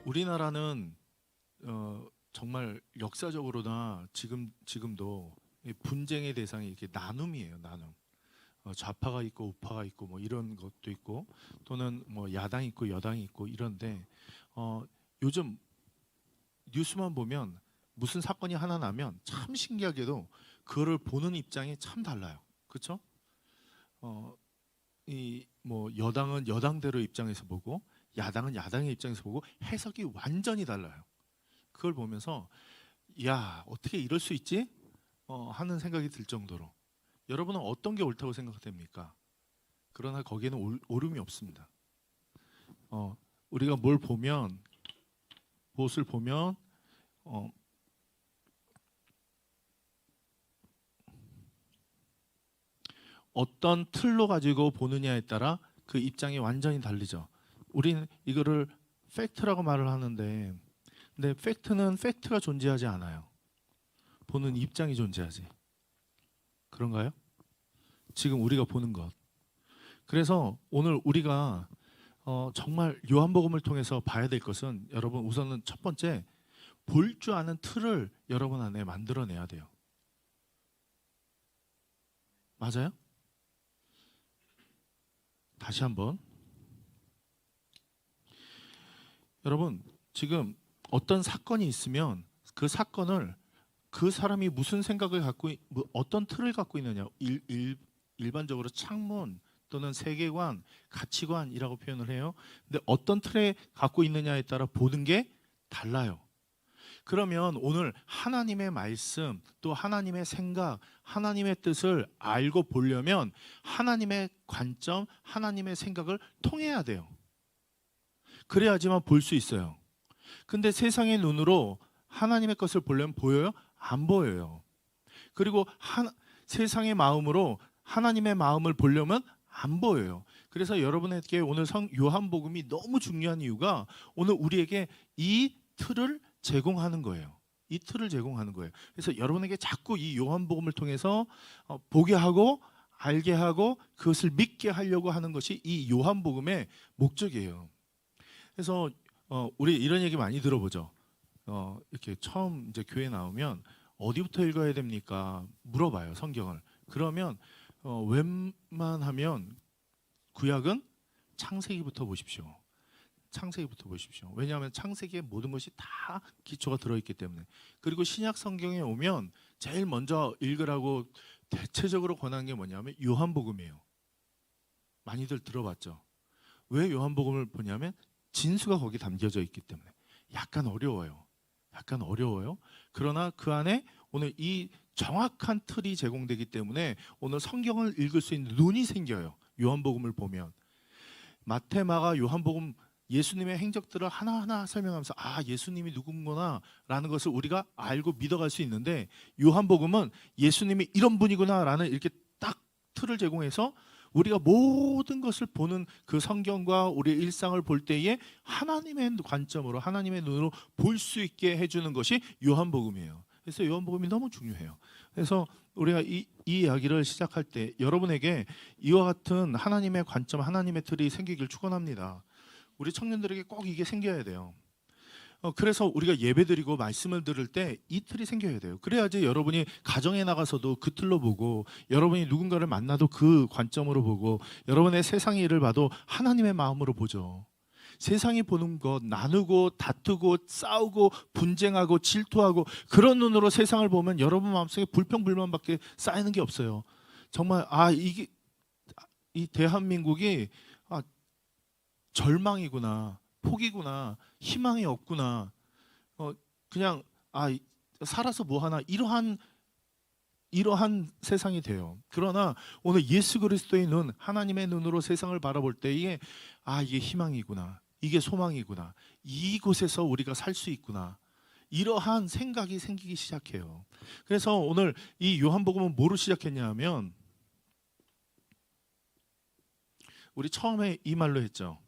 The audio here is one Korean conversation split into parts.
우리나라는 정말 역사적으로나 지금도 이 분쟁의 대상이 이렇게 나눔이에요. 나눔. 좌파가 있고 우파가 있고 뭐 이런 것도 있고 또는 뭐 야당이 있고 여당이 있고 이런데 요즘 뉴스만 보면 무슨 사건이 하나 나면 참 신기하게도 그거를 보는 입장이 참 달라요. 그렇죠? 이 뭐 여당은 여당대로 입장에서 보고 야당은 야당의 입장에서 보고 해석이 완전히 달라요. 그걸 보면서 야, 어떻게 이럴 수 있지? 하는 생각이 들 정도로. 여러분은 어떤 게 옳다고 생각됩니까? 그러나 거기에는 옳음이 없습니다. 우리가 무엇을 보면 어떤 틀로 가지고 보느냐에 따라 그 입장이 완전히 다르죠. 우리는 이거를 팩트라고 말을 하는데, 근데 팩트는 팩트가 존재하지 않아요. 보는 입장이 존재하지. 그런가요? 지금 우리가 보는 것. 그래서 오늘 우리가 정말 요한복음을 통해서 봐야 될 것은 여러분 우선은 첫 번째 볼 줄 아는 틀을 여러분 안에 만들어내야 돼요. 맞아요? 다시 한번. 여러분 지금 어떤 사건이 있으면 그 사건을 그 사람이 무슨 생각을 갖고 어떤 틀을 갖고 있느냐 일반적으로 창문 또는 세계관, 가치관이라고 표현을 해요. 근데 어떤 틀에 갖고 있느냐에 따라 보는 게 달라요. 그러면 오늘 하나님의 말씀 또 하나님의 생각, 하나님의 뜻을 알고 보려면 하나님의 관점, 하나님의 생각을 통해야 돼요. 그래야지만 볼 수 있어요. 근데 세상의 눈으로 하나님의 것을 보려면 보여요? 안 보여요. 그리고 세상의 마음으로 하나님의 마음을 보려면 안 보여요. 그래서 여러분에게 오늘 요한복음이 너무 중요한 이유가 오늘 우리에게 이 틀을 제공하는 거예요. 이 틀을 제공하는 거예요. 그래서 여러분에게 자꾸 이 요한복음을 통해서 보게 하고 알게 하고 그것을 믿게 하려고 하는 것이 이 요한복음의 목적이에요. 그래서 우리 이런 얘기 많이 들어보죠. 이렇게 처음 이제 교회 나오면 어디부터 읽어야 됩니까? 물어봐요, 성경을. 그러면 웬만하면 구약은 창세기부터 보십시오. 창세기부터 보십시오. 왜냐하면 창세기에 모든 것이 다 기초가 들어있기 때문에. 그리고 신약 성경에 오면 제일 먼저 읽으라고 대체적으로 권하는 게 뭐냐면 요한복음이에요. 많이들 들어봤죠. 왜 요한복음을 보냐면 진수가 거기 담겨져 있기 때문에. 약간 어려워요. 그러나 그 안에 오늘 이 정확한 틀이 제공되기 때문에 오늘 성경을 읽을 수 있는 눈이 생겨요. 요한복음을 보면. 마태, 마가, 요한복음 예수님의 행적들을 하나하나 설명하면서 예수님이 누군구나 라는 것을 우리가 알고 믿어갈 수 있는데 요한복음은 예수님이 이런 분이구나 라는 이렇게 딱 틀을 제공해서 우리가 모든 것을 보는 그 성경과 우리의 일상을 볼 때에 하나님의 관점으로 하나님의 눈으로 볼 수 있게 해주는 것이 요한복음이에요. 그래서 요한복음이 너무 중요해요. 그래서 우리가 이 이야기를 시작할 때 여러분에게 이와 같은 하나님의 관점, 하나님의 틀이 생기길 축원합니다. 우리 청년들에게 꼭 이게 생겨야 돼요. 그래서 우리가 예배드리고 말씀을 들을 때 이 틀이 생겨야 돼요. 그래야지 여러분이 가정에 나가서도 그 틀로 보고 여러분이 누군가를 만나도 그 관점으로 보고 여러분의 세상의 일을 봐도 하나님의 마음으로 보죠. 세상이 보는 것, 나누고 다투고 싸우고 분쟁하고 질투하고 그런 눈으로 세상을 보면 여러분 마음속에 불평불만밖에 쌓이는 게 없어요. 정말 이게 이 대한민국이 절망이구나, 포기구나, 희망이 없구나, 그냥 살아서 뭐하나 이러한 세상이 돼요. 그러나 오늘 예수 그리스도의 눈, 하나님의 눈으로 세상을 바라볼 때에 이게 희망이구나, 이게 소망이구나, 이곳에서 우리가 살 수 있구나, 이러한 생각이 생기기 시작해요. 그래서 오늘 이 요한복음은 뭐로 시작했냐 하면 우리 처음에 이 말로 했죠.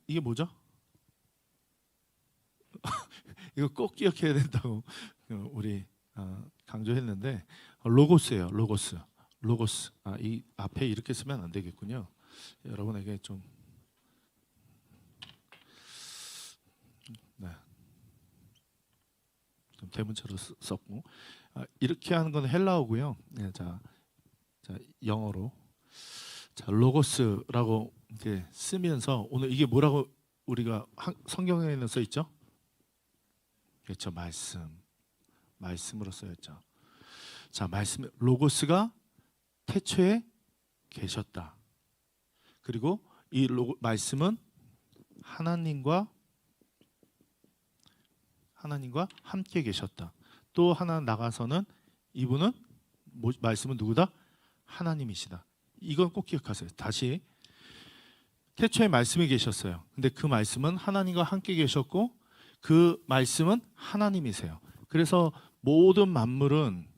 이게 뭐죠? 이거 꼭 기억해야 된다고 우리 강조했는데 로고스예요. 로고스. 로고스. 이 앞에 이렇게 쓰면 안 되겠군요. 여러분에게 좀 네. 좀 대문자로 썼고 이렇게 하는 건 헬라어고요. 네, 자 영어로 로고스라고 이렇게 쓰면서 오늘 이게 뭐라고 우리가 성경에는 써 있죠? 그렇죠. 말씀으로 써있죠. 자, 말씀 로고스가 태초에 계셨다. 그리고 이 말씀은 하나님과 함께 계셨다. 또 하나 나가서는 이분은 말씀은 누구다? 하나님이시다. 이건 꼭 기억하세요. 다시 태초에 말씀이 계셨어요. 근데 그 말씀은 하나님과 함께 계셨고 그 말씀은 하나님이세요. 그래서 모든 만물은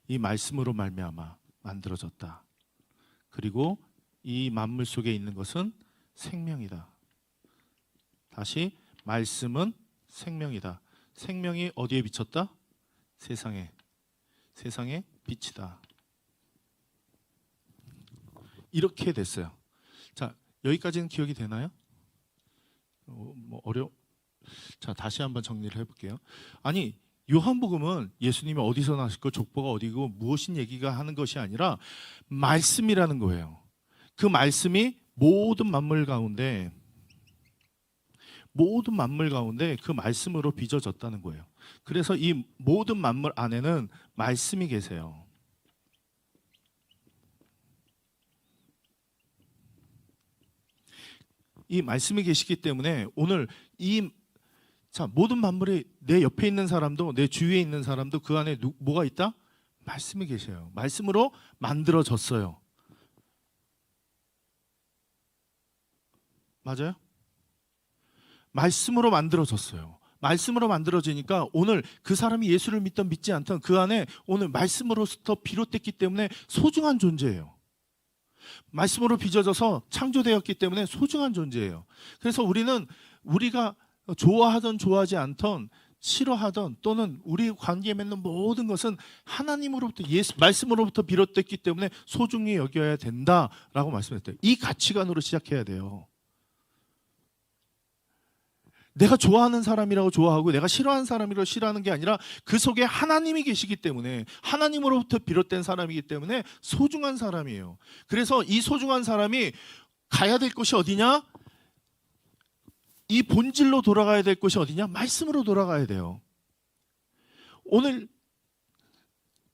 이 말씀으로 말미암아 만들어졌다. 그리고 이 만물 속에 있는 것은 생명이다. 다시 말씀은 생명이다. 생명이 어디에 비쳤다? 세상에 빛이다. 이렇게 됐어요. 자, 여기까지는 기억이 되나요? 자, 다시 한번 정리를 해볼게요. 아니, 요한복음은 예수님이 어디서 나셨고 족보가 어디고 무엇인 얘기가 하는 것이 아니라 말씀이라는 거예요. 그 말씀이 모든 만물 가운데 그 말씀으로 빚어졌다는 거예요. 그래서 이 모든 만물 안에는 말씀이 계세요. 이 말씀이 계시기 때문에 오늘 모든 만물이 내 옆에 있는 사람도 내 주위에 있는 사람도 그 안에 뭐가 있다? 말씀이 계셔요. 말씀으로 만들어졌어요. 맞아요? 말씀으로 만들어졌어요. 말씀으로 만들어지니까 오늘 그 사람이 예수를 믿던 믿지 않던 그 안에 오늘 말씀으로부터 비롯됐기 때문에 소중한 존재예요. 말씀으로 빚어져서 창조되었기 때문에 소중한 존재예요. 그래서 우리가 좋아하던 좋아하지 않던 싫어하던 또는 우리 관계에 맺는 모든 것은 하나님으로부터 말씀으로부터 비롯됐기 때문에 소중히 여겨야 된다라고 말씀했대요. 이 가치관으로 시작해야 돼요. 내가 좋아하는 사람이라고 좋아하고 내가 싫어하는 사람이라고 싫어하는 게 아니라 그 속에 하나님이 계시기 때문에 하나님으로부터 비롯된 사람이기 때문에 소중한 사람이에요. 그래서 이 소중한 사람이 가야 될 곳이 어디냐? 이 본질로 돌아가야 될 곳이 어디냐? 말씀으로 돌아가야 돼요. 오늘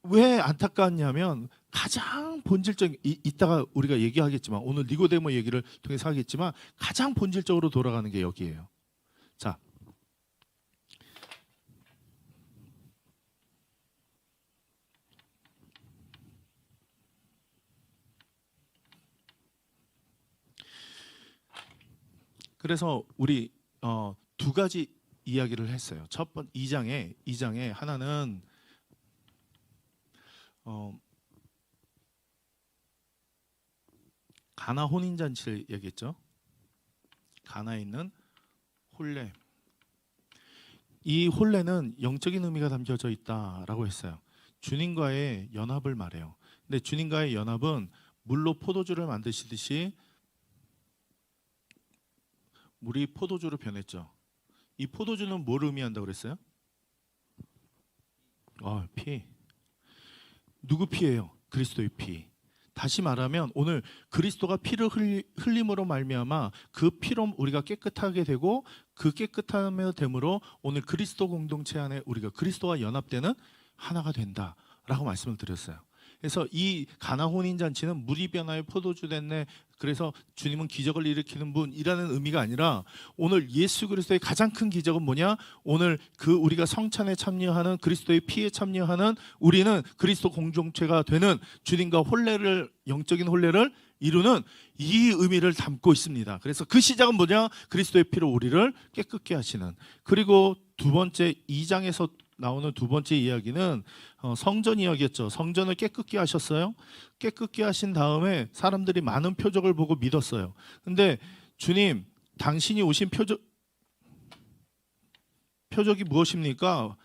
왜 안타까웠냐면 가장 본질적인 이따가 우리가 얘기하겠지만 오늘 니고데모 얘기를 통해서 하겠지만 가장 본질적으로 돌아가는 게 여기예요. 자, 그래서 우리 두 가지 이야기를 했어요. 첫 번째 2장에 하나는 가나 혼인 잔치를 얘기했죠. 가나에 있는 혼례. 이 혼례는 영적인 의미가 담겨져 있다라고 했어요. 주님과의 연합을 말해요. 근데 주님과의 연합은 물로 포도주를 만드시듯이 물이 포도주로 변했죠. 이 포도주는 뭘 의미한다고 그랬어요? 피. 누구 피예요? 그리스도의 피. 다시 말하면 오늘 그리스도가 피를 흘림으로 말미암아 그 피로 우리가 깨끗하게 되고 그 깨끗함에 됨으로 오늘 그리스도 공동체 안에 우리가 그리스도와 연합되는 하나가 된다라고 말씀을 드렸어요. 그래서 이 가나 혼인 잔치는 물이 변하여 포도주 됐네. 그래서 주님은 기적을 일으키는 분이라는 의미가 아니라 오늘 예수 그리스도의 가장 큰 기적은 뭐냐? 오늘 우리가 성찬에 참여하는 그리스도의 피에 참여하는 우리는 그리스도 공동체가 되는 주님과 영적인 혼례를 이루는 이 의미를 담고 있습니다. 그래서 그 시작은 뭐냐? 그리스도의 피로 우리를 깨끗게 하시는. 그리고 두 번째 2장에서 나오는 두 번째 이야기는 성전 이야기였죠. 성전을 깨끗게 하셨어요. 깨끗게 하신 다음에 사람들이 많은 표적을 보고 믿었어요. 근데 주님, 당신이 오신 표적이 무엇입니까?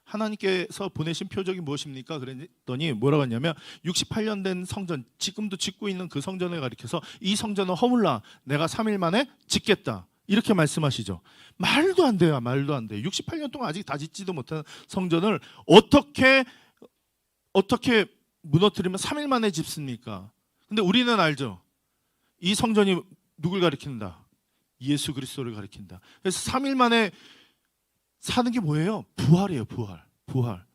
하나님께서 보내신 표적이 무엇입니까? 그랬더니 뭐라고 했냐면 68년 된 성전, 지금도 짓고 있는 그 성전을 가리켜서 이 성전은 허물라 내가 3일 만에 짓겠다. 이렇게 말씀하시죠. 말도 안 돼요. 말도 안 돼. 68년 동안 아직 다 짓지도 못한 성전을 어떻게 무너뜨리면 3일 만에 짓습니까? 근데 우리는 알죠. 이 성전이 누굴 가리킨다? 예수 그리스도를 가리킨다. 그래서 3일 만에 사는 게 뭐예요? 부활이에요. 부활.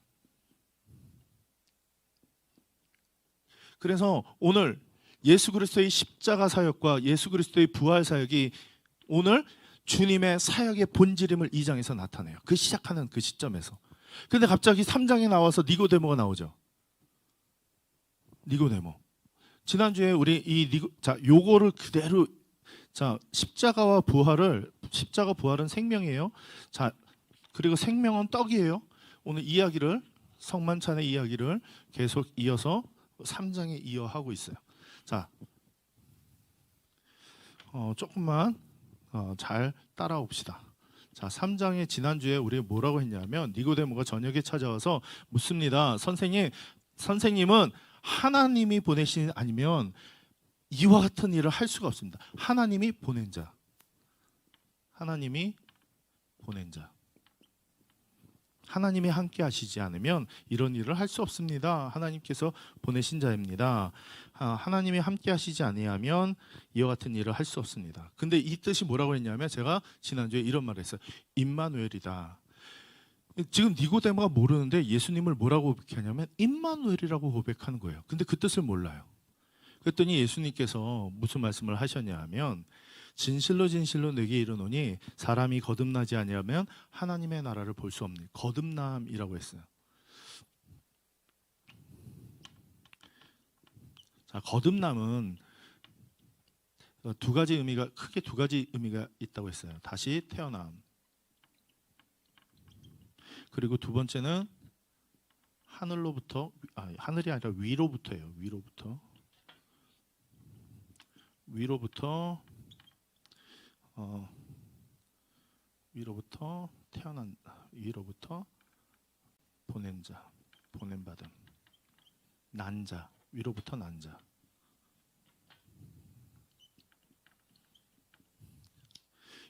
그래서 오늘 예수 그리스도의 십자가 사역과 예수 그리스도의 부활 사역이 오늘 주님의 사역의 본질임을 2장에서 나타내요. 그 시작하는 그 시점에서. 근데 갑자기 3장에 나와서 니고데모가 나오죠. 니고데모. 지난주에 우리 요거를 그대로 십자가 부활은 생명이에요. 자, 그리고 생명은 떡이에요. 오늘 이야기를 성만찬의 이야기를 계속 이어서 3장에 이어하고 있어요. 자, 조금만 잘 따라옵시다. 자, 3장에 지난주에 우리 뭐라고 했냐면 니고데모가 저녁에 찾아와서 묻습니다. 선생님은 하나님이 보내신 아니면 이와 같은 일을 할 수가 없습니다. 하나님이 보낸 자. 하나님이 함께 하시지 않으면 이런 일을 할 수 없습니다. 하나님께서 보내신 자입니다. 하나님이 함께 하시지 아니하면 이와 같은 일을 할 수 없습니다. 근데 이 뜻이 뭐라고 했냐면 제가 지난주에 이런 말을 했어요. 임마누엘이다. 지금 니고데모가 모르는데 예수님을 뭐라고 고백하냐면 임마누엘이라고 고백하는 거예요. 근데 그 뜻을 몰라요. 그랬더니 예수님께서 무슨 말씀을 하셨냐 하면 진실로 내게 이르노니 사람이 거듭나지 아니하면 하나님의 나라를 볼 수 없는 거듭남이라고 했어요. 자, 거듭남은 크게 두 가지 의미가 있다고 했어요. 다시 태어남. 그리고 두 번째는 하늘이 아니라 위로부터예요. 위로부터 태어난, 위로부터 보낸 자, 보냄받은 난 자, 위로부터 난 자.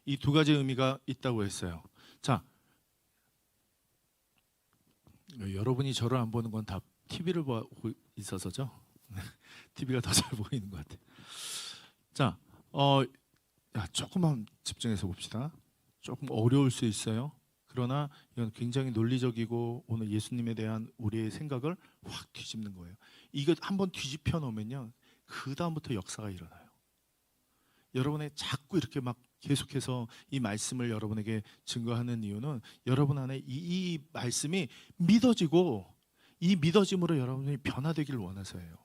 이 두 가지 의미가 있다고 했어요. 자, 여러분이 저를 안 보는 건 다 TV를 보고 있어서죠. TV가 더 잘 보이는 것 같아요. 자, 조금만 집중해서 봅시다. 조금 어려울 수 있어요. 그러나 이건 굉장히 논리적이고 오늘 예수님에 대한 우리의 생각을 확 뒤집는 거예요. 이거 한번 뒤집혀 놓으면요, 그 다음부터 역사가 일어나요. 여러분의 자꾸 이렇게 막 계속해서 이 말씀을 여러분에게 증거하는 이유는 여러분 안에 이 말씀이 믿어지고 이 믿어짐으로 여러분이 변화되기를 원해서예요.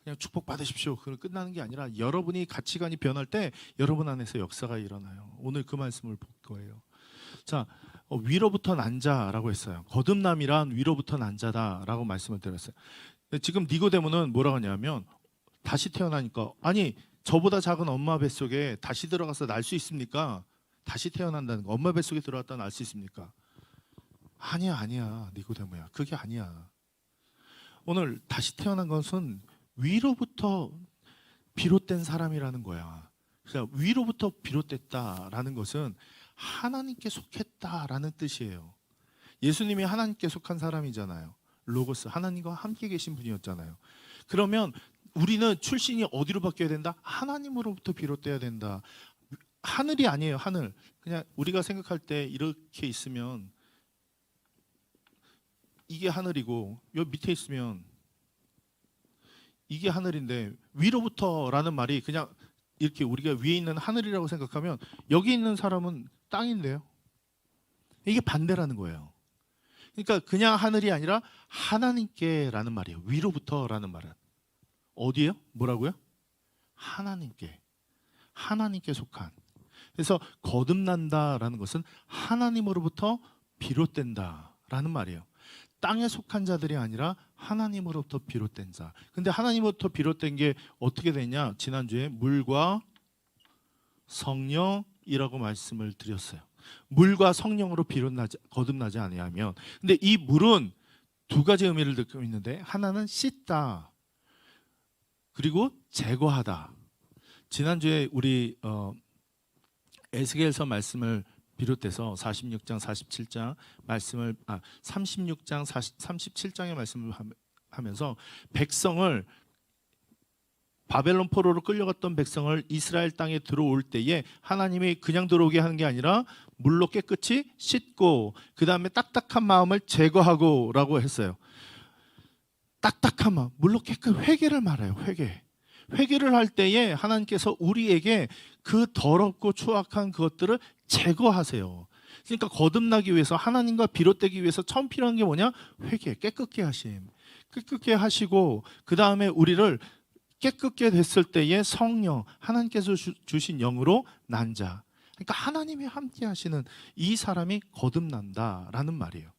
그냥 축복 받으십시오. 그럼 끝나는 게 아니라 여러분이 가치관이 변할 때 여러분 안에서 역사가 일어나요. 오늘 그 말씀을 볼 거예요. 자, 위로부터 난 자라고 했어요. 거듭남이란 위로부터 난 자다라고 말씀을 드렸어요. 지금 니고데모는 뭐라고 하냐면 다시 태어나니까 아니 저보다 작은 엄마 뱃속에 다시 들어가서 날 수 있습니까? 다시 태어난다는 거. 엄마 뱃속에 들어갔다 날 수 있습니까? 아니야 니고데모야. 그게 아니야. 오늘 다시 태어난 것은 위로부터 비롯된 사람이라는 거야. 그러니까 위로부터 비롯됐다라는 것은 하나님께 속했다라는 뜻이에요. 예수님이 하나님께 속한 사람이잖아요. 로고스, 하나님과 함께 계신 분이었잖아요. 그러면 우리는 출신이 어디로 바뀌어야 된다? 하나님으로부터 비롯돼야 된다. 하늘이 아니에요. 하늘. 그냥 우리가 생각할 때 이렇게 있으면 이게 하늘이고 여기 밑에 있으면 이게 하늘인데 위로부터라는 말이 그냥 이렇게 우리가 위에 있는 하늘이라고 생각하면 여기 있는 사람은 땅인데요. 이게 반대라는 거예요. 그러니까 그냥 하늘이 아니라 하나님께라는 말이에요. 위로부터라는 말은 어디예요? 뭐라고요? 하나님께 속한. 그래서 거듭난다라는 것은 하나님으로부터 비롯된다라는 말이에요. 땅에 속한 자들이 아니라 하나님으로부터 비롯된 자. 근데 하나님으로부터 비롯된 게 어떻게 되냐? 지난주에 물과 성령이라고 말씀을 드렸어요. 물과 성령으로 거듭나지 아니하면. 근데 이 물은 두 가지 의미를 듣고 있는데, 하나는 씻다, 그리고 제거하다. 지난주에 우리 에스겔서 말씀을 비롯해서 46장 47장 말씀을 36장 37장의 말씀을 하면서 백성을, 바벨론 포로로 끌려갔던 백성을 이스라엘 땅에 들어올 때에 하나님이 그냥 들어오게 하는 게 아니라 물로 깨끗이 씻고 그 다음에 딱딱한 마음을 제거하고 라고 했어요. 딱딱한 마음, 물로 회개를 말해요. 회개를 할 때에 하나님께서 우리에게 그 더럽고 추악한 그것들을 제거하세요. 그러니까 거듭나기 위해서, 하나님과 비롯되기 위해서 처음 필요한 게 뭐냐? 회개, 깨끗게 하심. 깨끗게 하시고 그 다음에 우리를 깨끗게 됐을 때에 성령, 하나님께서 주신 영으로 난 자. 그러니까 하나님이 함께 하시는 이 사람이 거듭난다라는 말이에요.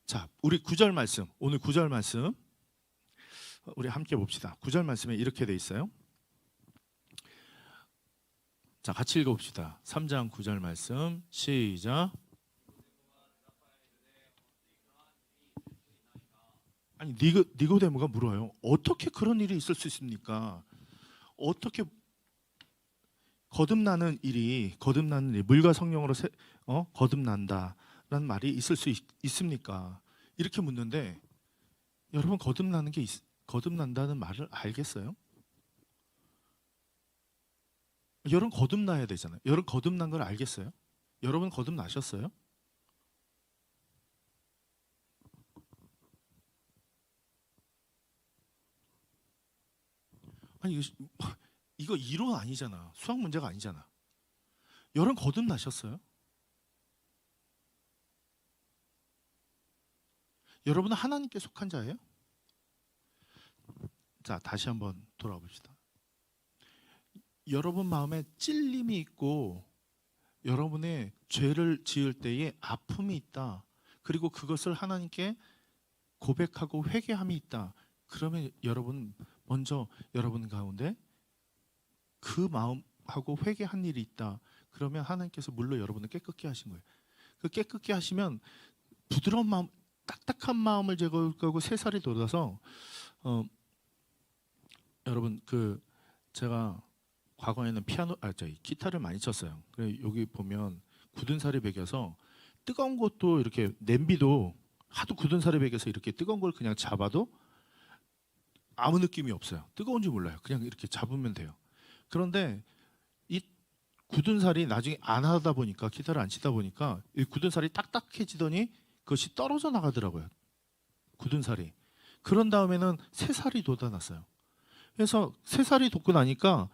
자, 우리 9절 말씀, 오늘 9절 말씀 우리 함께 봅시다. 9절 말씀에 이렇게 돼 있어요. 자, 같이 읽어봅시다. 3장 9절 말씀 시작. 아니, 니고데모가 물어요. 어떻게 그런 일이 있을 수 있습니까? 어떻게 거듭나는 일이, 물과 성령으로 거듭난다라는 말이 있을 수 있습니까? 이렇게 묻는데, 여러분 거듭난다는 말을 알겠어요? 여러분 거듭나야 되잖아요. 여러분 거듭난 걸 알겠어요? 여러분 거듭나셨어요? 아니, 이거 이론 아니잖아. 수학 문제가 아니잖아. 여러분 거듭나셨어요? 여러분은 하나님께 속한 자예요? 자, 다시 한번 돌아와 봅시다. 여러분 마음에 찔림이 있고 여러분의 죄를 지을 때에 아픔이 있다. 그리고 그것을 하나님께 고백하고 회개함이 있다. 그러면 여러분 먼저 여러분 가운데 그 마음하고 회개한 일이 있다. 그러면 하나님께서 물로 여러분을 깨끗게 하신 거예요. 그 깨끗게 하시면 부드러운 마음, 딱딱한 마음을 제거하고 새살이 돋아서 여러분 제가 과거에는 기타를 많이 쳤어요. 여기 보면 굳은 살이 배겨서 뜨거운 것도 이렇게, 냄비도 하도 굳은 살이 배겨서 이렇게 뜨거운 걸 그냥 잡아도 아무 느낌이 없어요. 뜨거운지 몰라요. 그냥 이렇게 잡으면 돼요. 그런데 이 굳은 살이 나중에 안 하다 보니까, 기타를 안 치다 보니까 이 굳은 살이 딱딱해지더니 그것이 떨어져 나가더라고요. 굳은 살이. 그런 다음에는 새 살이 돋아났어요. 그래서 새 살이 돋고 나니까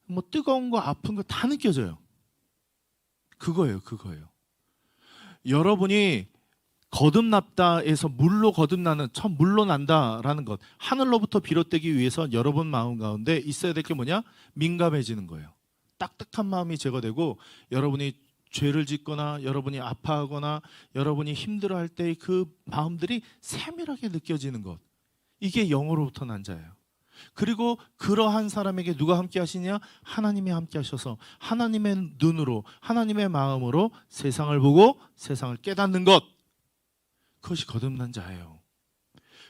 뭐 뜨거운 거 아픈 거 다 느껴져요. 그거예요. 여러분이 거듭났다에서 물로 거듭나는, 처음 물로 난다라는 것, 하늘로부터 비롯되기 위해서 여러분 마음 가운데 있어야 될 게 뭐냐? 민감해지는 거예요. 딱딱한 마음이 제거되고, 여러분이 죄를 짓거나 여러분이 아파하거나 여러분이 힘들어할 때의 그 마음들이 세밀하게 느껴지는 것, 이게 영으로부터 난 자예요. 그리고 그러한 사람에게 누가 함께 하시냐? 하나님이 함께 하셔서 하나님의 눈으로, 하나님의 마음으로 세상을 보고 세상을 깨닫는 것, 그것이 거듭난 자예요.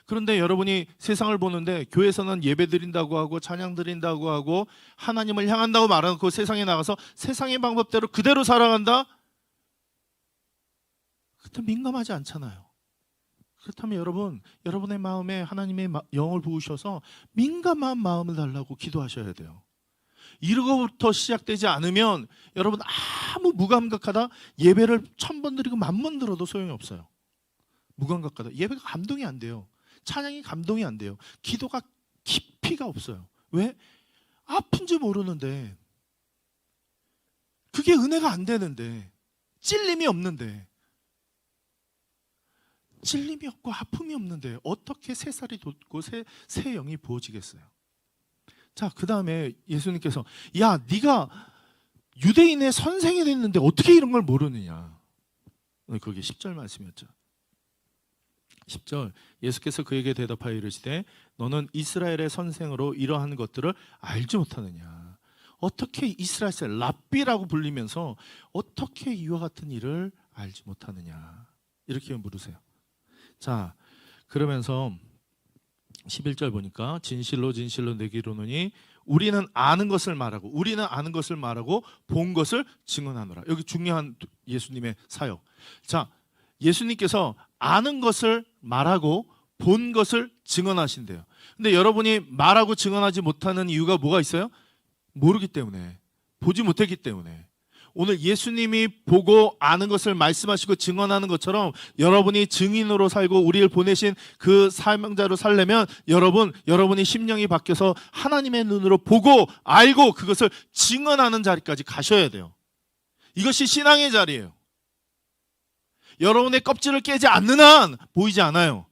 그런데 여러분이 세상을 보는데, 교회에서는 예배 드린다고 하고 찬양 드린다고 하고 하나님을 향한다고 말하는 그 세상에 나가서 세상의 방법대로 그대로 살아간다? 그때 민감하지 않잖아요. 그렇다면 여러분의 마음에 하나님의 영을 부으셔서 민감한 마음을 달라고 기도하셔야 돼요. 이러고부터 시작되지 않으면 여러분 아무 무감각하다, 예배를 1000번 드리고 10,000번 들어도 소용이 없어요. 무감각하다. 예배가 감동이 안 돼요. 찬양이 감동이 안 돼요. 기도가 깊이가 없어요. 왜? 아픈지 모르는데, 그게 은혜가 안 되는데, 찔림이 없는데, 찔림이 없고 아픔이 없는데 어떻게 새살이 돋고 새 영이 부어지겠어요? 자, 그 다음에 예수님께서, 야, 네가 유대인의 선생이 됐는데 어떻게 이런 걸 모르느냐? 그게 10절 말씀이었죠. 10절, 예수께서 그에게 대답하여 이르시되 너는 이스라엘의 선생으로 이러한 것들을 알지 못하느냐? 어떻게 이스라엘 사람 랍비라고 불리면서 어떻게 이와 같은 일을 알지 못하느냐 이렇게 물으세요. 자, 그러면서 11절 보니까 진실로 진실로 내게 이르노니 우리는 아는 것을 말하고 본 것을 증언하노라. 여기 중요한 예수님의 사역. 자, 예수님께서 아는 것을 말하고 본 것을 증언하신대요. 근데 여러분이 말하고 증언하지 못하는 이유가 뭐가 있어요? 모르기 때문에, 보지 못했기 때문에. 오늘 예수님이 보고 아는 것을 말씀하시고 증언하는 것처럼 여러분이 증인으로 살고 우리를 보내신 그 사명자로 살려면 여러분이 심령이 바뀌어서 하나님의 눈으로 보고 알고 그것을 증언하는 자리까지 가셔야 돼요. 이것이 신앙의 자리예요. 여러분의 껍질을 깨지 않는 한 보이지 않아요.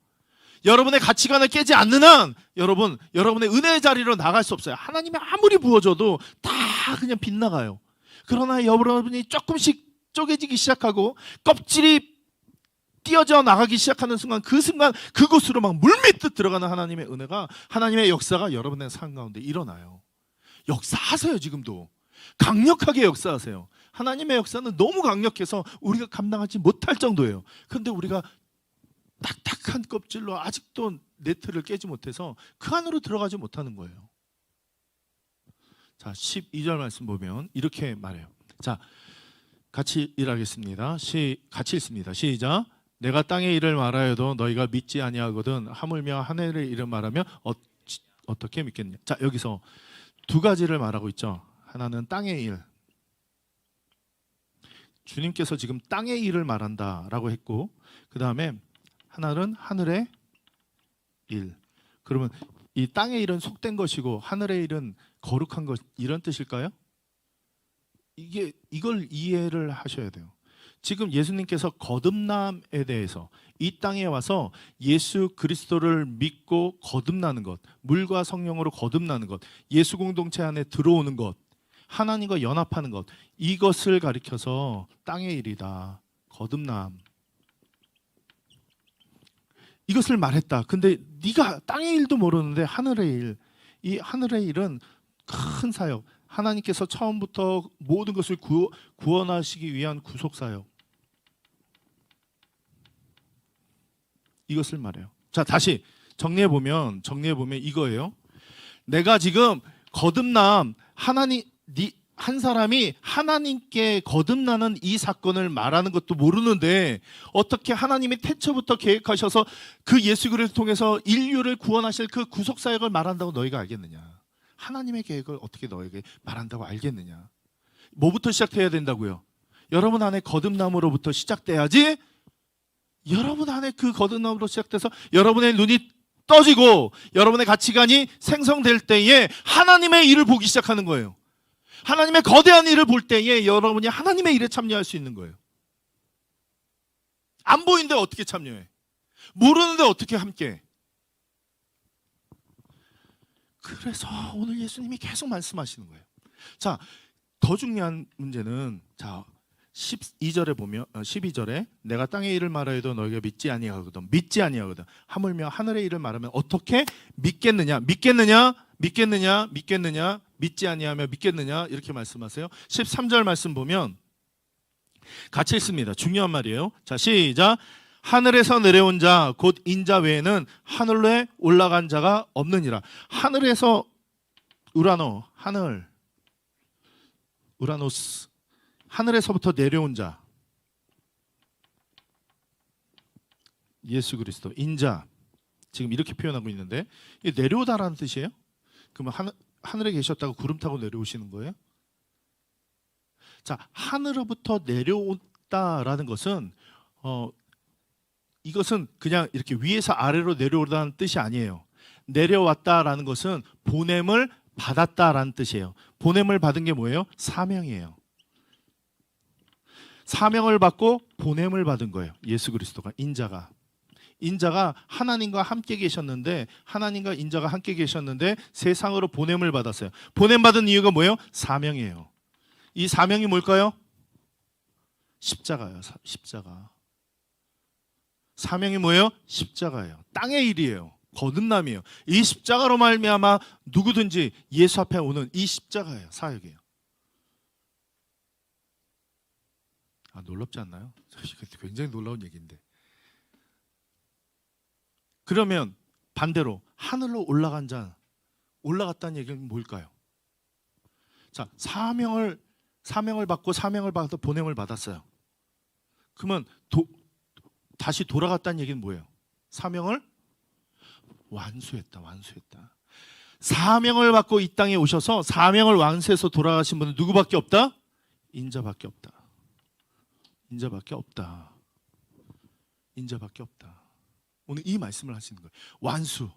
여러분의 가치관을 깨지 않는 한 여러분의 은혜의 자리로 나갈 수 없어요. 하나님이 아무리 부어줘도 다 그냥 빗나가요. 그러나 여러분이 조금씩 쪼개지기 시작하고 껍질이 띄어져 나가기 시작하는 순간 그곳으로 막 물밀듯 들어가는 하나님의 은혜가, 하나님의 역사가 여러분의 삶 가운데 일어나요. 역사하세요. 지금도 강력하게 역사하세요. 하나님의 역사는 너무 강력해서 우리가 감당하지 못할 정도예요. 그런데 우리가 딱딱한 껍질로 아직도 네트를 깨지 못해서 그 안으로 들어가지 못하는 거예요. 자, 12절 말씀 보면 이렇게 말해요. 자, 같이 일하겠습니다. 같이 읽습니다. 시작. 내가 땅의 일을 말하여도 너희가 믿지 아니하거든 하물며 하늘의 일을 말하면 어떻게 믿겠냐. 자, 여기서 두 가지를 말하고 있죠. 하나는 땅의 일. 주님께서 지금 땅의 일을 말한다라고 했고, 그 다음에 하나는 하늘의 일. 그러면 이 땅의 일은 속된 것이고 하늘의 일은 거룩한 것, 이런 뜻일까요? 이걸 이해를 하셔야 돼요. 지금 예수님께서 거듭남에 대해서 이 땅에 와서 예수 그리스도를 믿고 거듭나는 것, 물과 성령으로 거듭나는 것, 예수 공동체 안에 들어오는 것, 하나님과 연합하는 것, 이것을 가리켜서 땅의 일이다, 거듭남, 이것을 말했다. 근데 네가 땅의 일도 모르는데 하늘의 일, 이 하늘의 일은 큰 사역, 하나님께서 처음부터 모든 것을 구원하시기 위한 구속사역, 이것을 말해요. 자, 다시 정리해보면 이거예요. 내가 지금 거듭남, 한 사람이 하나님께 거듭나는 이 사건을 말하는 것도 모르는데 어떻게 하나님이 태초부터 계획하셔서 그 예수 그리스도를 통해서 인류를 구원하실 그 구속사역을 말한다고 너희가 알겠느냐. 하나님의 계획을 어떻게 너에게 말한다고 알겠느냐. 뭐부터 시작해야 된다고요? 여러분 안에 거듭남으로부터 시작돼야지. 여러분 안에 그 거듭남으로 시작돼서 여러분의 눈이 떠지고 여러분의 가치관이 생성될 때에 하나님의 일을 보기 시작하는 거예요. 하나님의 거대한 일을 볼 때에 여러분이 하나님의 일에 참여할 수 있는 거예요. 안 보이는데 어떻게 참여해? 모르는데 어떻게 함께해? 그래서 오늘 예수님이 계속 말씀하시는 거예요. 자, 더 중요한 문제는, 자, 12절에 보면 12절에 내가 땅의 일을 말하여도 너희가 믿지 아니하거든 하물며 하늘의 일을 말하면 어떻게 믿겠느냐 믿지 아니하며 믿겠느냐, 이렇게 말씀하세요. 13절 말씀 보면 같이 읽습니다. 중요한 말이에요. 자, 시작. 하늘에서 내려온 자 곧 인자 외에는 하늘에 올라간 자가 없느니라. 하늘에서 우라노스, 하늘에서부터 내려온 자, 예수 그리스도, 인자, 지금 이렇게 표현하고 있는데 이게 내려오다라는 뜻이에요? 그러면 하늘에 계셨다고 구름 타고 내려오시는 거예요? 자, 하늘로부터 내려온다라는 것은 이것은 그냥 이렇게 위에서 아래로 내려오다는 뜻이 아니에요. 내려왔다라는 것은 보냄을 받았다라는 뜻이에요. 보냄을 받은 게 뭐예요? 사명이에요. 사명을 받고 보냄을 받은 거예요. 예수 그리스도가, 인자가 하나님과 함께 계셨는데, 하나님과 인자가 함께 계셨는데 세상으로 보냄을 받았어요. 보냄 받은 이유가 뭐예요? 사명이에요. 이 사명이 뭘까요? 십자가예요. 십자가. 사명이 뭐예요? 십자가예요. 땅의 일이에요. 거듭남이에요. 이 십자가로 말미암아 누구든지 예수 앞에 오는 이 십자가예요. 사역이에요. 놀랍지 않나요? 굉장히 놀라운 얘기인데. 그러면 반대로 하늘로 올라갔다는 얘기는 뭘까요? 자, 사명을 받고 사명을 받아 보냄을 받았어요. 그러면 다시 돌아갔다는 얘기는 뭐예요? 사명을 완수했다. 사명을 받고 이 땅에 오셔서 사명을 완수해서 돌아가신 분은 누구밖에 없다? 인자밖에 없다. 오늘 이 말씀을 하시는 거예요. 완수,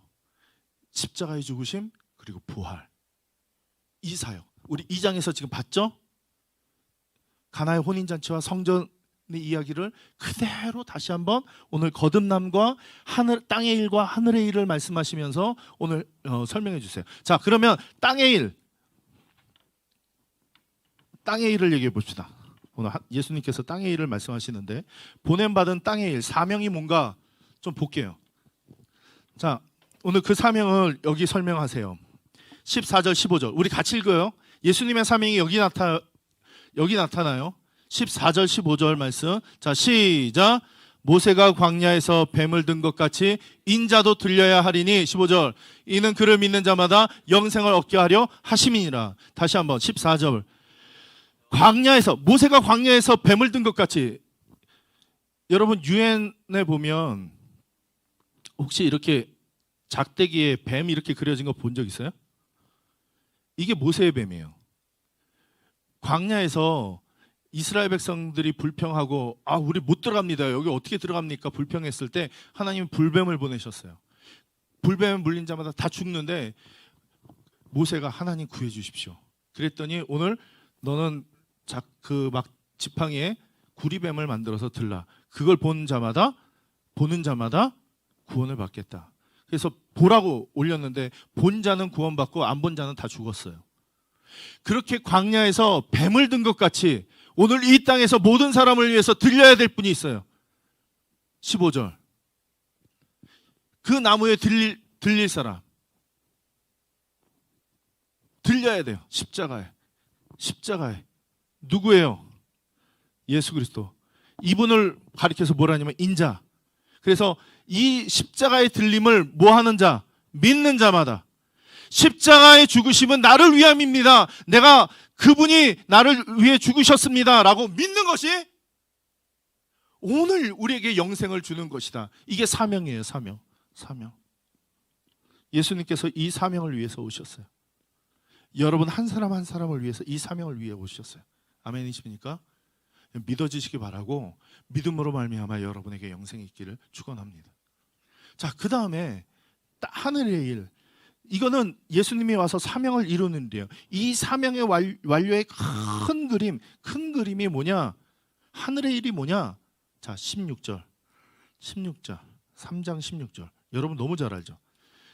십자가의 죽으심, 그리고 부활. 이 사역. 우리 2장에서 지금 봤죠? 가나의 혼인잔치와 성전의 이야기를 그대로 다시 한번 오늘 거듭남과 땅의 일과 하늘의 일을 말씀하시면서 오늘 설명해 주세요. 자, 그러면 땅의 일을 얘기해 봅시다. 오늘 예수님께서 땅의 일을 말씀하시는데 보냄받은 땅의 일, 사명이 뭔가 좀 볼게요. 자, 오늘 그 사명을 여기 설명하세요. 14절 15절 우리 같이 읽어요. 예수님의 사명이 여기 나타나요. 14절 15절 말씀. 자, 시작. 모세가 광야에서 뱀을 든 것 같이 인자도 들려야 하리니 15절 이는 그를 믿는 자마다 영생을 얻게 하려 하심이니라. 다시 한번 14절 모세가 광야에서 뱀을 든 것 같이. 여러분 유엔에 보면 혹시 이렇게 작대기에 뱀 이렇게 그려진 거 본 적 있어요? 이게 모세의 뱀이에요. 광야에서 이스라엘 백성들이 불평하고 우리 못 들어갑니다. 여기 어떻게 들어갑니까? 불평했을 때 하나님은 불뱀을 보내셨어요. 불뱀에 물린 자마다 다 죽는데 모세가 하나님 구해 주십시오. 그랬더니 오늘 너는 그 막 지팡이에 구리뱀을 만들어서 들라. 그걸 보는 자마다 구원을 받겠다. 그래서 보라고 올렸는데 본 자는 구원받고 안 본 자는 다 죽었어요. 그렇게 광야에서 뱀을 든 것 같이 오늘 이 땅에서 모든 사람을 위해서 들려야 될 분이 있어요. 15절 그 나무에 들릴 사람 들려야 돼요. 십자가에 누구예요? 예수 그리스도. 이분을 가리켜서 뭐라냐면 인자. 그래서 이 십자가의 들림을 뭐 하는 자? 믿는 자마다. 십자가의 죽으심은 나를 위함입니다. 내가 그분이 나를 위해 죽으셨습니다 라고 믿는 것이 오늘 우리에게 영생을 주는 것이다. 이게 사명이에요. 사명. 예수님께서 이 사명을 위해서 오셨어요. 여러분 한 사람 한 사람을 위해서 이 사명을 위해 오셨어요. 아멘이십니까? 믿어지시기 바라고 믿음으로 말미암아 여러분에게 영생이 있기를 축원합니다. 자, 그 다음에 하늘의 일. 이거는 예수님이 와서 사명을 이루는데요. 이 사명의 완료의 큰 그림이 뭐냐? 하늘의 일이 뭐냐? 자, 16절 3장 16절 여러분 너무 잘 알죠?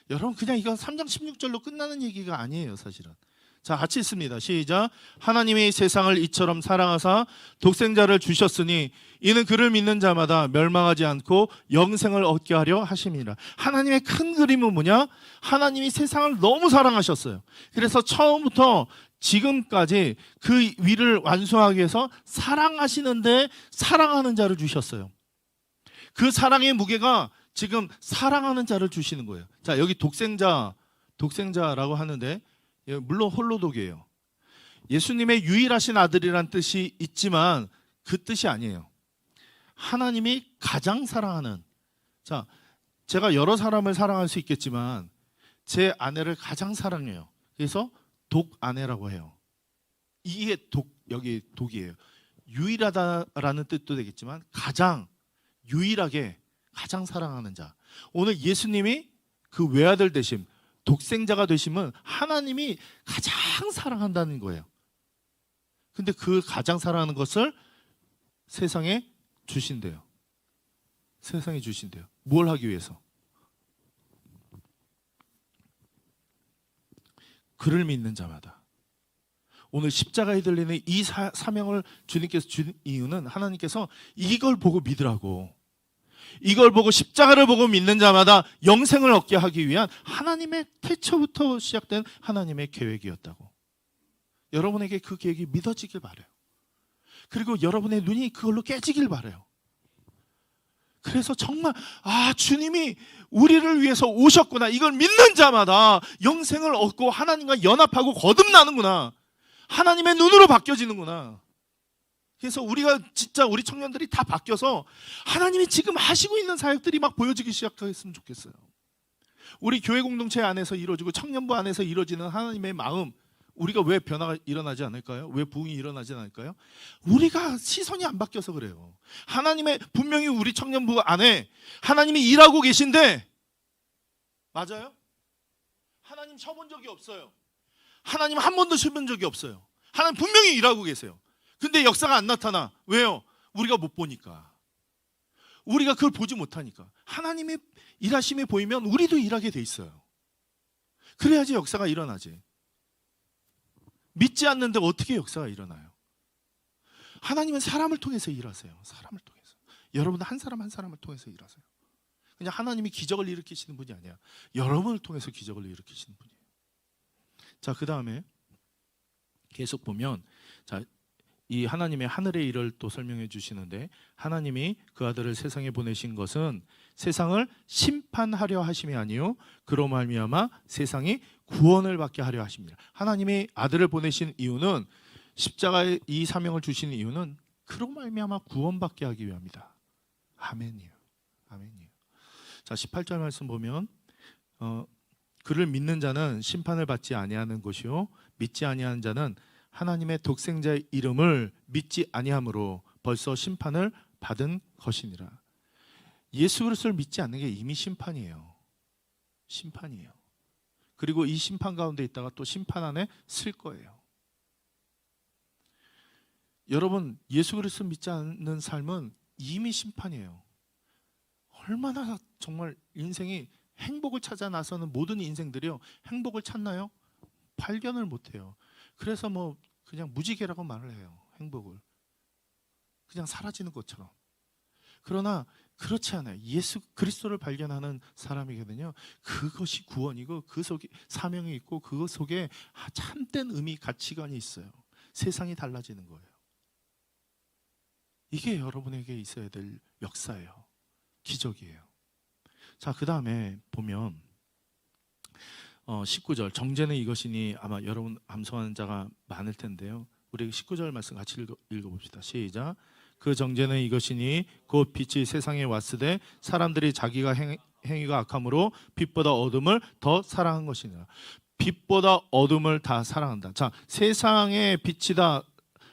여러분 그냥 이건 3장 16절로 끝나는 얘기가 아니에요. 사실은. 자, 같이 읽습니다. 시작. 하나님이 세상을 이처럼 사랑하사 독생자를 주셨으니 이는 그를 믿는 자마다 멸망하지 않고 영생을 얻게 하려 하심이라. 하나님의 큰 그림은 뭐냐? 하나님이 세상을 너무 사랑하셨어요. 그래서 처음부터 지금까지 그 위를 완수하기 위해서 사랑하시는데 사랑하는 자를 주셨어요. 그 사랑의 무게가 지금 사랑하는 자를 주시는 거예요. 자, 여기 독생자라고 하는데 물론 홀로독이에요. 예수님의 유일하신 아들이란 뜻이 있지만 그 뜻이 아니에요. 하나님이 가장 사랑하는. 자, 제가 여러 사람을 사랑할 수 있겠지만 제 아내를 가장 사랑해요. 그래서 독아내라고 해요. 이게 여기 독이에요. 유일하다라는 뜻도 되겠지만 가장 유일하게 가장 사랑하는 자. 오늘 예수님이 그 외아들 되심, 독생자가 되심은 하나님이 가장 사랑한다는 거예요. 근데 그 가장 사랑하는 것을 세상에 주신대요. 뭘 하기 위해서? 그를 믿는 자마다. 오늘 십자가에 들리는 이 사명을 주님께서 준 이유는 하나님께서 이걸 보고 믿으라고. 이걸 보고 십자가를 보고 믿는 자마다 영생을 얻게 하기 위한 하나님의 태초부터 시작된 하나님의 계획이었다고. 여러분에게 그 계획이 믿어지길 바라요. 그리고 여러분의 눈이 그걸로 깨지길 바라요. 그래서 정말 주님이 우리를 위해서 오셨구나, 이걸 믿는 자마다 영생을 얻고 하나님과 연합하고 거듭나는구나, 하나님의 눈으로 바뀌어지는구나. 그래서 우리가 진짜 우리 청년들이 다 바뀌어서 하나님이 지금 하시고 있는 사역들이 막 보여지기 시작했으면 좋겠어요. 우리 교회 공동체 안에서 이루어지고 청년부 안에서 이루어지는 하나님의 마음, 우리가 왜 변화가 일어나지 않을까요? 왜 부흥이 일어나지 않을까요? 우리가 시선이 안 바뀌어서 그래요. 하나님의, 분명히 우리 청년부 안에 하나님이 일하고 계신데, 맞아요? 하나님 쳐본 적이 없어요. 하나님 한 번도 쳐본 적이 없어요. 하나님 분명히 일하고 계세요. 근데 역사가 안 나타나. 왜요? 우리가 못 보니까. 우리가 그걸 보지 못하니까. 하나님의 일하심이 보이면 우리도 일하게 돼 있어요. 그래야지 역사가 일어나지. 믿지 않는데 어떻게 역사가 일어나요? 하나님은 사람을 통해서 일하세요. 사람을 통해서. 여러분은 한 사람 한 사람을 통해서 일하세요. 그냥 하나님이 기적을 일으키시는 분이 아니야. 여러분을 통해서 기적을 일으키시는 분이에요. 자, 그 다음에 계속 보면, 자, 이 하나님의 하늘의 일을 또 설명해 주시는데, 하나님이 그 아들을 세상에 보내신 것은 세상을 심판하려 하심이 아니요 그로 말미암아 세상이 구원을 받게 하려 하십니다. 하나님이 아들을 보내신 이유는, 십자가에 이 사명을 주시는 이유는 그로 말미암아 구원받게 하기 위함이다. 아멘이에요. 아멘이에요. 자, 18절 말씀 보면 그를 믿는 자는 심판을 받지 아니하는 것이요 믿지 아니하는 자는 하나님의 독생자의 이름을 믿지 아니함으로 벌써 심판을 받은 것이니라. 예수 그리스도를 믿지 않는 게 이미 심판이에요. 심판이에요. 그리고 이 심판 가운데 있다가 또 심판 안에 쓸 거예요. 여러분, 예수 그리스도를 믿지 않는 삶은 이미 심판이에요. 얼마나 정말 인생이 행복을 찾아 나서는 모든 인생들이요, 행복을 찾나요? 발견을 못해요. 그래서 뭐 그냥 무지개라고 말을 해요. 행복을 그냥 사라지는 것처럼. 그러나 그렇지 않아요. 예수 그리스도를 발견하는 사람이거든요. 그것이 구원이고 그 속에 사명이 있고 그것 속에 참된 의미, 가치관이 있어요. 세상이 달라지는 거예요. 이게 여러분에게 있어야 될 역사예요. 기적이에요. 자, 그 다음에 보면 19절, 정죄는 이것이니, 아마 여러분 암송하는 자가 많을 텐데요. 우리 19절 말씀 같이 읽어봅시다. 시작. 그 정죄는 이것이니 곧 빛이 세상에 왔으되 사람들이 자기가 행위가 악함으로 빛보다 어둠을 더 사랑한 것이니라. 빛보다 어둠을 다 사랑한다. 자, 세상의 빛이다,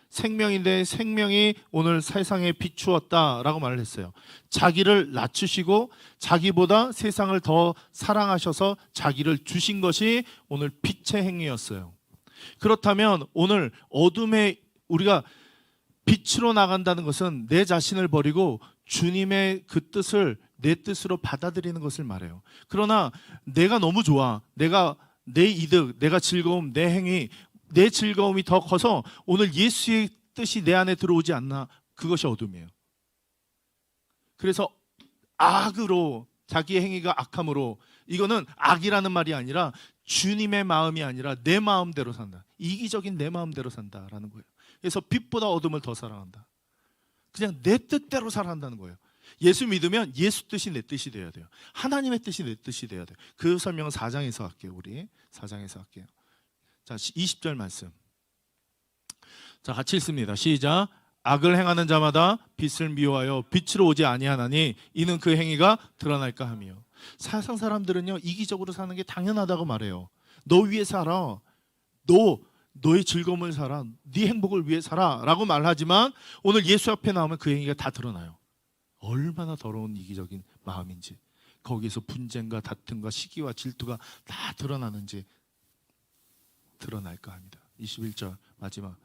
생명인데 생명이 오늘 세상에 비추었다라고 말을 했어요. 자기를 낮추시고 자기보다 세상을 더 사랑하셔서 자기를 주신 것이 오늘 빛의 행위였어요. 그렇다면 오늘 어둠에 우리가 빛으로 나간다는 것은 내 자신을 버리고 주님의 그 뜻을 내 뜻으로 받아들이는 것을 말해요. 그러나 내가 너무 좋아, 내가 내 이득, 내가 즐거움, 내 행위, 내 즐거움이 더 커서 오늘 예수의 뜻이 내 안에 들어오지 않나, 그것이 어둠이에요. 그래서 악으로, 자기의 행위가 악함으로, 이거는 악이라는 말이 아니라 주님의 마음이 아니라 내 마음대로 산다, 이기적인 내 마음대로 산다라는 거예요. 그래서 빛보다 어둠을 더 사랑한다. 그냥 내 뜻대로 살아간다는 거예요. 예수 믿으면 예수 뜻이 내 뜻이 돼야 돼요. 하나님의 뜻이 내 뜻이 돼야 돼요. 그 설명은 4장에서 할게요. 우리 4장에서 할게요. 자, 20절 말씀. 자, 같이 읽습니다. 시작. 악을 행하는 자마다 빛을 미워하여 빛으로 오지 아니하나니 이는 그 행위가 드러날까 하며. 세상 사람들은요, 이기적으로 사는 게 당연하다고 말해요. 너 위해 살아, 너의 즐거움을 살아, 네 행복을 위해 살아 라고 말하지만 오늘 예수 앞에 나오면 그 행위가 다 드러나요. 얼마나 더러운 이기적인 마음인지, 거기서 분쟁과 다툼과 시기와 질투가 다 드러나는지 드러날까 합니다. 21절 마지막,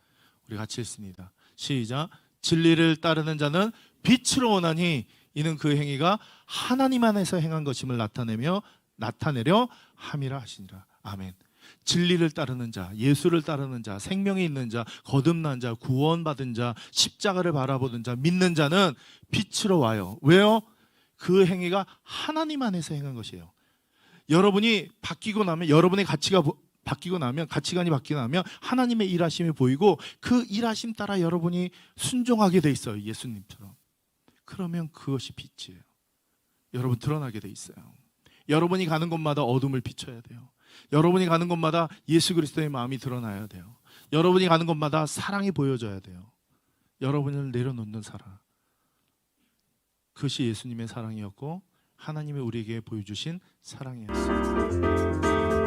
우리 같이 읽습니다. 시작. 진리를 따르는 자는 빛으로 오나니 이는 그 행위가 하나님 안에서 행한 것임을 나타내려 함이라 하시니라. 아멘. 진리를 따르는 자, 예수를 따르는 자, 생명이 있는 자, 거듭난 자, 구원받은 자, 십자가를 바라보는 자, 믿는 자는 빛으로 와요. 왜요? 그 행위가 하나님 안에서 행한 것이에요. 여러분이 바뀌고 나면 여러분의 가치가 바뀌고 나면, 가치관이 바뀌고 나면 하나님의 일하심이 보이고 그 일하심 따라 여러분이 순종하게 돼 있어요. 예수님처럼. 그러면 그것이 빛이에요. 여러분 드러나게 돼 있어요. 여러분이 가는 곳마다 어둠을 비춰야 돼요. 여러분이 가는 곳마다 예수 그리스도의 마음이 드러나야 돼요. 여러분이 가는 곳마다 사랑이 보여져야 돼요. 여러분을 내려놓는 사랑. 그것이 예수님의 사랑이었고 하나님이 우리에게 보여주신 사랑이었어요.